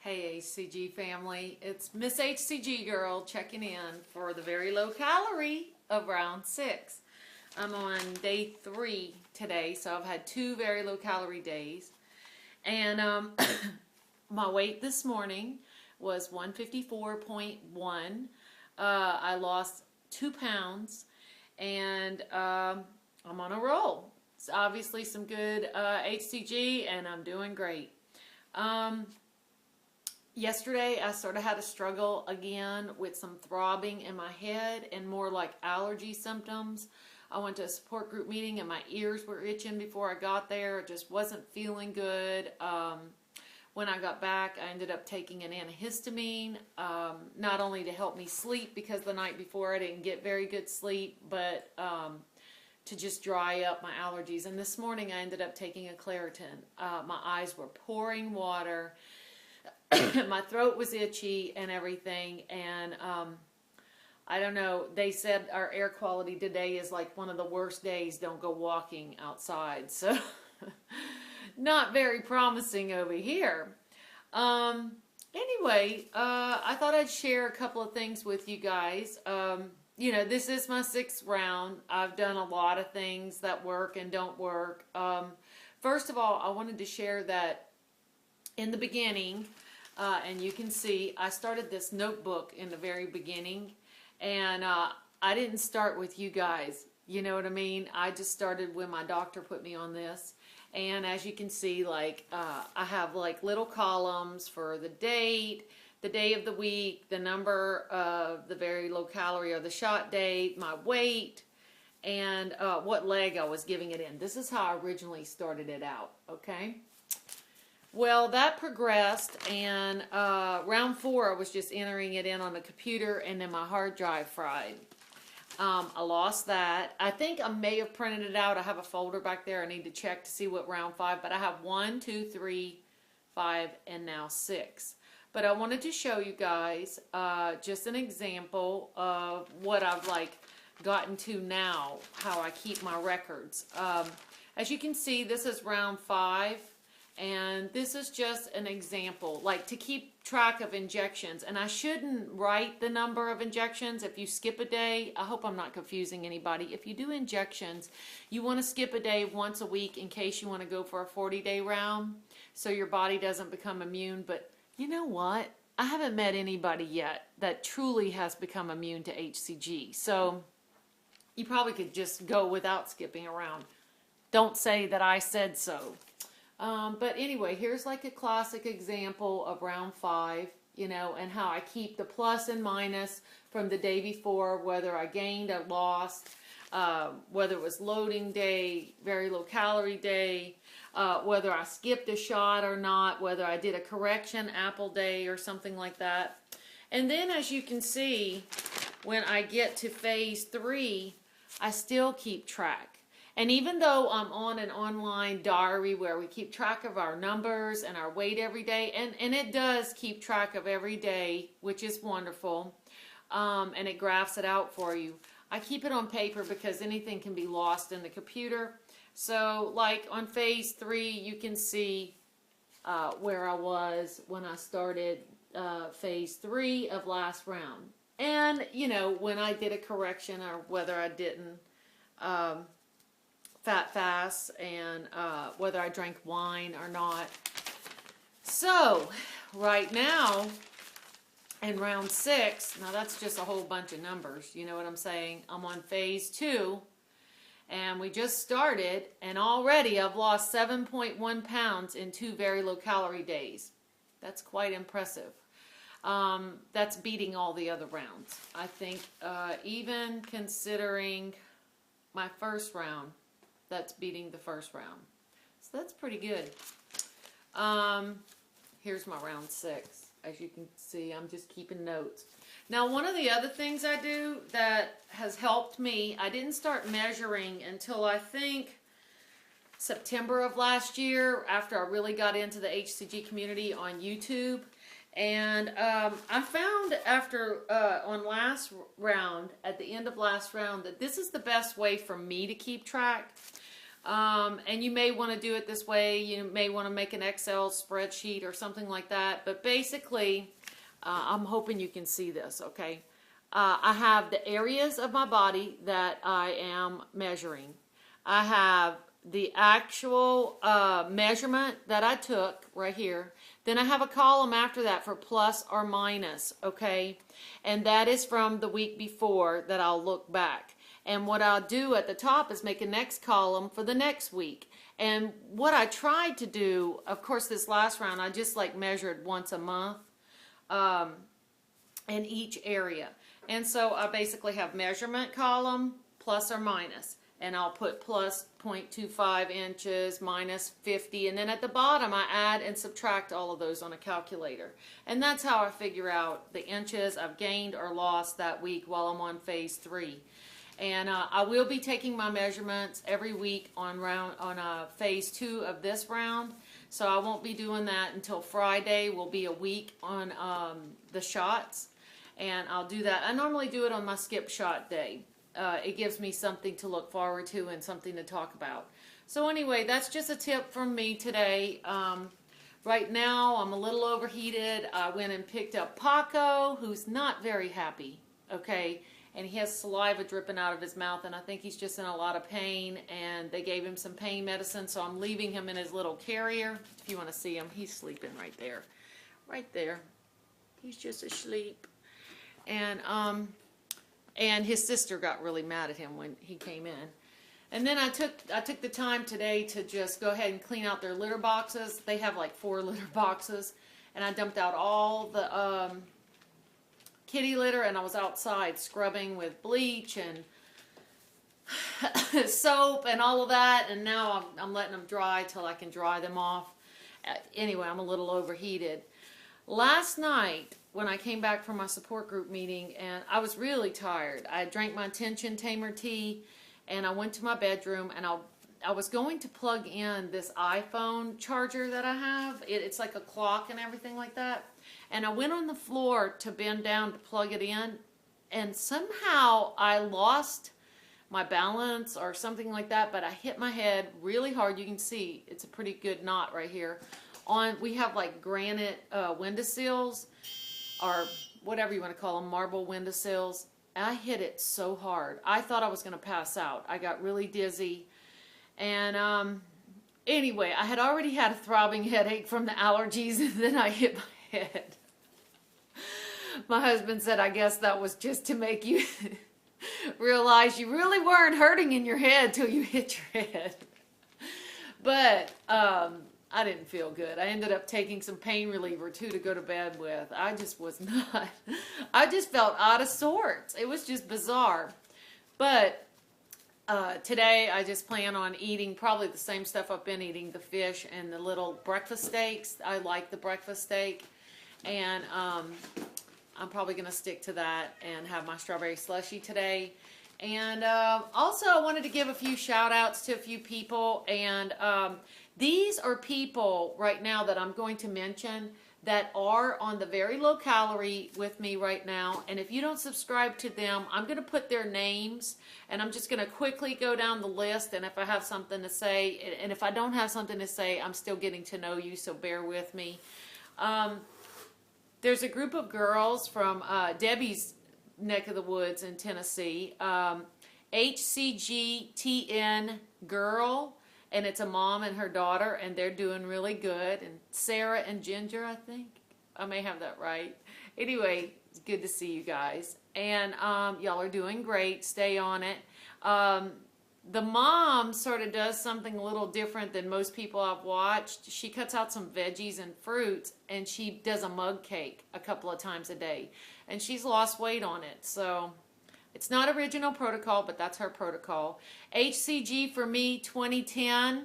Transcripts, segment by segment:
Hey HcG family, it's Miss HcG girl checking in for the very low calorie of round 6. I'm on day 3 today, so I've had 2 very low calorie days. And my weight this morning was 154.1. I lost 2 pounds and I'm on a roll. It's obviously some good HcG and I'm doing great. Yesterday, I sort of had a struggle again with some throbbing in my head and more like allergy symptoms. I went to a support group meeting and my ears were itching before I got there. It just wasn't feeling good. When I got back, I ended up taking an antihistamine, not only to help me sleep because the night before I didn't get very good sleep, but to just dry up my allergies. And this morning, I ended up taking a Claritin. My eyes were pouring water. My throat was itchy and everything, and I don't know, they said our air quality today is like one of the worst days. Don't go walking outside, so not very promising over here. Anyway, I thought I'd share a couple of things with you guys. You know, this is my 6th round. I've done a lot of things that work and don't work. First of all, I wanted to share that in the beginning, and you can see I started this notebook in the very beginning, and I didn't start with you guys, you know what I mean? I just started when my doctor put me on this, and as you can see, like I have like little columns for the date, the day of the week, the number of the very low calorie or the shot date, my weight, and what leg I was giving it in. This is how I originally started it out, okay? Well, that progressed, and round 4, I was just entering it in on the computer, and then my hard drive fried. I lost that. I think I may have printed it out. I have a folder back there. I need to check to see what round 5, but I have 1, 2, 3, 5, and now 6. But I wanted to show you guys just an example of what I've like gotten to now, how I keep my records. As you can see, this is round 5. And this is just an example, like to keep track of injections. And I shouldn't write the number of injections if you skip a day. I hope I'm not confusing anybody. If you do injections, you want to skip a day once a week in case you want to go for a 40-day round so your body doesn't become immune. But you know what? I haven't met anybody yet that truly has become immune to HcG. So you probably could just go without skipping around. Don't say that I said so. But anyway, here's like a classic example of round 5, you know, and how I keep the plus and minus from the day before, whether I gained or lost, whether it was loading day, very low calorie day, whether I skipped a shot or not, whether I did a correction apple day or something like that. And then as you can see, when I get to phase 3, I still keep track. And even though I'm on an online diary where we keep track of our numbers and our weight every day, and it does keep track of every day, which is wonderful, and it graphs it out for you. I keep it on paper because anything can be lost in the computer. So like on phase 3, you can see where I was when I started phase 3 of last round. And, you know, when I did a correction or whether I didn't, fat fast, and whether I drank wine or not. So right now in round 6, now that's just a whole bunch of numbers, you know what I'm saying? I'm on phase 2 and we just started, and already I've lost 7.1 pounds in 2 very low calorie days. That's quite impressive. That's beating all the other rounds. I think even considering my first round, that's beating the first round. So that's pretty good. Here's my round 6. As you can see, I'm just keeping notes. Now, one of the other things I do that has helped me, I didn't start measuring until I think September of last year, after I really got into the HcG community on YouTube. And I found after, on last round, at the end of last round, that this is the best way for me to keep track. And you may want to do it this way. You may want to make an Excel spreadsheet or something like that. But basically, I'm hoping you can see this, okay? I have the areas of my body that I am measuring. I have the actual measurement that I took right here. Then I have a column after that for plus or minus, okay? And that is from the week before that I'll look back. And what I'll do at the top is make a next column for the next week. And what I tried to do, of course, this last round, I just like measured once a month in each area. And so I basically have measurement column, plus or minus. And I'll put plus 0.25 inches, minus 50. And then at the bottom, I add and subtract all of those on a calculator. And that's how I figure out the inches I've gained or lost that week while I'm on phase 3. And I will be taking my measurements every week on phase 2 of this round. So I won't be doing that until Friday. Will be a week on the shots. And I'll do that. I normally do it on my skip shot day. It gives me something to look forward to and something to talk about. So anyway, that's just a tip from me today. Right now, I'm a little overheated. I went and picked up Paco, who's not very happy, okay? And he has saliva dripping out of his mouth, and I think he's just in a lot of pain, and they gave him some pain medicine, so I'm leaving him in his little carrier. If you want to see him, he's sleeping right there. Right there. He's just asleep. And his sister got really mad at him when he came in. And then I took the time today to just go ahead and clean out their litter boxes. They have like 4 litter boxes. And I dumped out all the kitty litter, and I was outside scrubbing with bleach and soap and all of that. And now I'm letting them dry till I can dry them off. Anyway, I'm a little overheated. Last night, when I came back from my support group meeting, and I was really tired. I drank my tension tamer tea, and I went to my bedroom, and I was going to plug in this iPhone charger that I have. It's like a clock and everything like that. And I went on the floor to bend down to plug it in, and somehow I lost my balance or something like that, but I hit my head really hard. You can see it's a pretty good knot right here. We have like granite windowsills, or whatever you want to call them, marble windowsills. I hit it so hard. I thought I was going to pass out. I got really dizzy. And anyway, I had already had a throbbing headache from the allergies, and then I hit my head. My husband said, I guess that was just to make you realize you really weren't hurting in your head till you hit your head. But I didn't feel good. I ended up taking some pain reliever too to go to bed with. I just was not. I just felt out of sorts. It was just bizarre. But today I just plan on eating probably the same stuff I've been eating, the fish and the little breakfast steaks. I like the breakfast steak. And I'm probably going to stick to that and have my strawberry slushy today. And also I wanted to give a few shout outs to a few people. And these are people right now that I'm going to mention that are on the very low calorie with me right now. And if you don't subscribe to them, I'm going to put their names, and I'm just going to quickly go down the list. And if I have something to say, and if I don't have something to say, I'm still getting to know you, so bear with me. There's a group of girls from Debbie's neck of the woods in Tennessee, HcG TN Girl. And it's a mom and her daughter, and they're doing really good. And Sarah and Ginger, I think. I may have that right. Anyway, it's good to see you guys. And y'all are doing great. Stay on it. The mom sort of does something a little different than most people I've watched. She cuts out some veggies and fruits, and she does a mug cake a couple of times a day. And she's lost weight on it, so... It's not original protocol, but that's her protocol. HcG for me, 2010.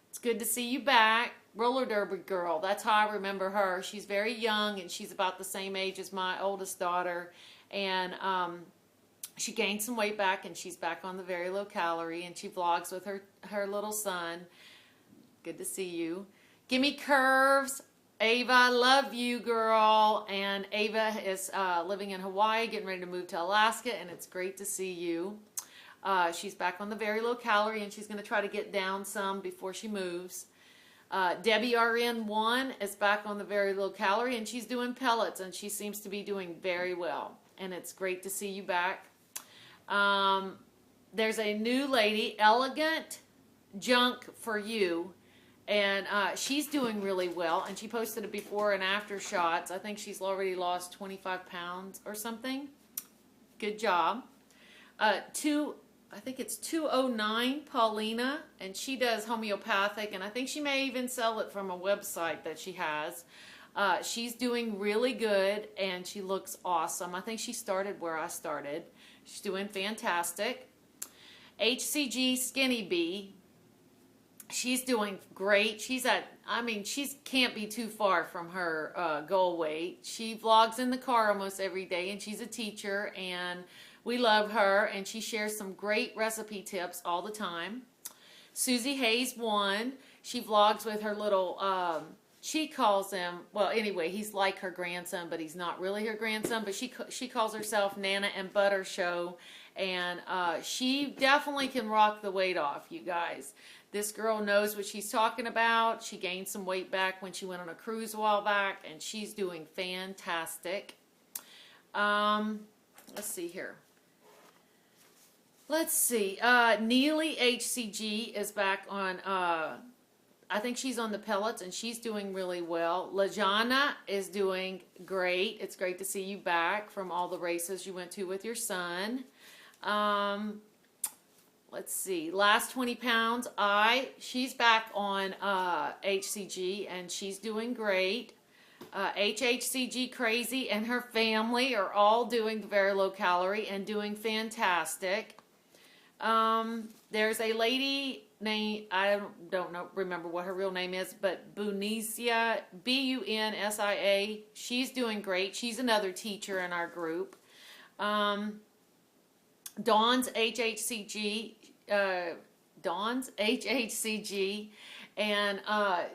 It's good to see you back. Roller derby girl. That's how I remember her. She's very young, and she's about the same age as my oldest daughter. And she gained some weight back, and she's back on the very low calorie, and she vlogs with her little son. Good to see you. Gimme Curves. Ava, love you, girl. And Ava is living in Hawaii, getting ready to move to Alaska, and it's great to see you. She's back on the very low calorie, and she's going to try to get down some before she moves. Debbie RN1 is back on the very low calorie, and she's doing pellets, and she seems to be doing very well. And it's great to see you back. There's a new lady, Elegant Junk for You, and she's doing really well. And she posted a before and after shots. I think she's already lost 25 pounds or something. Good job. I think it's 209 Paulina, and she does homeopathic, and I think she may even sell it from a website that she has. She's doing really good, and she looks awesome. I think she started where I started. She's doing fantastic. HcG Skinny Bee, she's doing great. She's at, I mean, she can't be too far from her goal weight. She vlogs in the car almost every day, and she's a teacher, and we love her, and she shares some great recipe tips all the time. Susie Hayes 1, she vlogs with her little, she calls him, well, anyway, he's like her grandson, but he's not really her grandson, but she calls herself Nana and Butter Show, and she definitely can rock the weight off, you guys. This girl knows what she's talking about. She gained some weight back when she went on a cruise a while back, and she's doing fantastic. Let's see here. Let's see. Neely HcG is back on, I think she's on the pellets, and she's doing really well. Lajana is doing great. It's great to see you back from all the races you went to with your son. Let's see. Last 20 pounds. She's back on HcG, and she's doing great. HcG Crazy and her family are all doing very low calorie and doing fantastic. There's a lady named, I don't remember what her real name is, but Bunisia, B-U-N-S-I-A. She's doing great. She's another teacher in our group. Dawn's HcG, and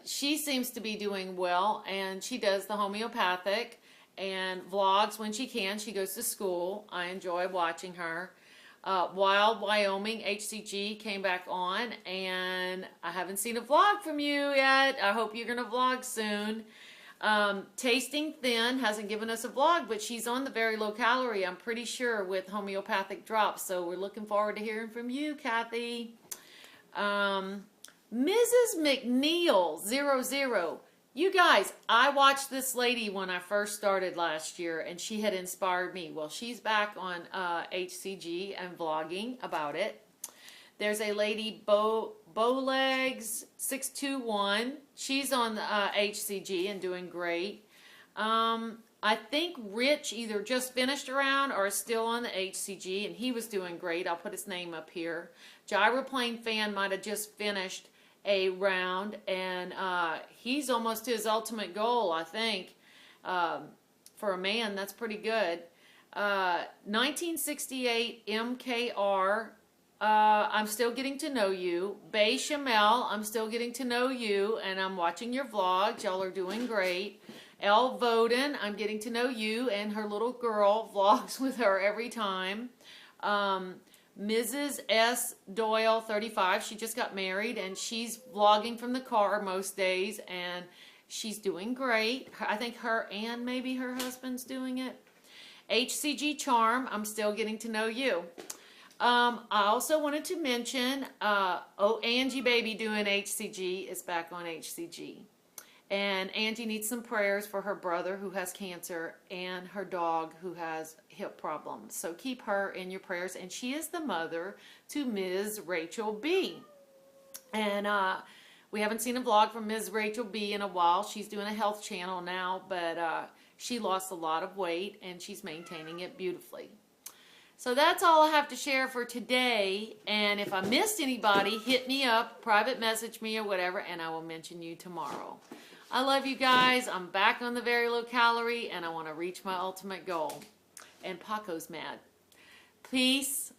she seems to be doing well, and she does the homeopathic and vlogs when she can. She goes to school. I enjoy watching her. Wild Wyoming HcG came back on, and I haven't seen a vlog from you yet. I hope you're going to vlog soon. Tasting Thin hasn't given us a vlog, but she's on the very low calorie, I'm pretty sure, with homeopathic drops. So we're looking forward to hearing from you, Kathy. Mrs. McNeil 00. You guys, I watched this lady when I first started last year, and she had inspired me. Well, she's back on HcG and vlogging about it. There's a lady, Bowlegs 621. She's on the HcG and doing great. I think Rich either just finished around or is still on the HcG, and he was doing great. I'll put his name up here. Gyroplane Fan might have just finished a round, and he's almost to his ultimate goal, I think. For a man, that's pretty good. 1968 MKR, I'm still getting to know you. Bay Chamel, I'm still getting to know you, and I'm watching your vlogs. Y'all are doing great. Elle Voden, I'm getting to know you, and her little girl vlogs with her every time. Mrs. S. Doyle 35, she just got married, and she's vlogging from the car most days, and she's doing great. I think her and maybe her husband's doing it. HcG Charm, I'm still getting to know you. I also wanted to mention, Angie Baby doing HcG is back on HcG. And Angie needs some prayers for her brother who has cancer and her dog who has hip problems. So keep her in your prayers. And she is the mother to Ms. Rachel B. And we haven't seen a vlog from Ms. Rachel B in a while. She's doing a health channel now, but she lost a lot of weight and she's maintaining it beautifully. So that's all I have to share for today. And if I missed anybody, hit me up, private message me or whatever, and I will mention you tomorrow. I love you guys. I'm back on the very low calorie, and I want to reach my ultimate goal. And Paco's mad. Peace.